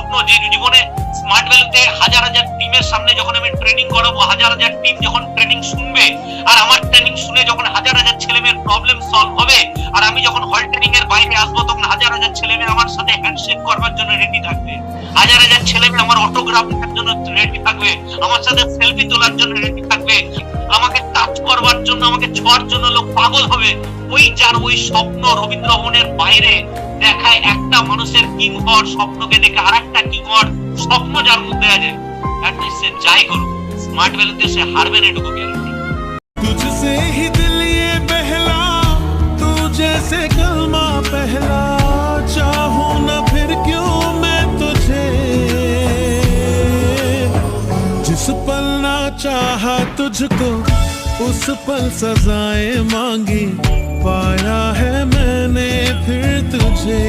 স্বপ্ন যে জীবনে স্মার্ট ভ্যালুতে হাজার হাজার টিমের সামনে যখন আমি ট্রেনিং করাবো, হাজার হাজার টিম যখন ট্রেনিং শুনবে, আর আমার ট্রেনিং শুনে যখন হাজার হাজার ছেলে মেয়ের প্রবলেম সলভ হবে, আর আমি যখন হল ট্রেনিং এর বাইরে আসবো তখন হাজার হাজার ছেলে মেয়ে আমার সাথে হ্যান্ডশেক করবার জন্য রেডি থাকবে, হাজার হাজার ছেলে মেয়ে আমার অটোগ্রাফ নেওয়ার জন্য রেডি থাকবে, আমার সাথে সেলফি তোলার জন্য রেডি থাকবে, আমাকে টাচ করবার জন্য, আমাকে ছোঁয়ার জন্য লোক পাগল হবে। ওই যার ওই স্বপ্ন রবীন্দ্র ভবনের বাইরে দেখায় একটা মানুষের কিং হওয়ার স্বপ্নকে দেখে আর একটা কিং হওয়ার স্বপ্ন যার মধ্যে আছে, সে যাই করুক স্মার্ট ভ্যালুতে সে হারবে না, এটুকু গ্যারান্টি। तुझसे ही दिल ये बहला, तू जैसे कलमा पहला, चाहूं ना फिर क्यों मैं तुझे, जिस पल ना चाहा तुझको उस पल सजाएं मांगी, पाया है मैंने फिर तुझे।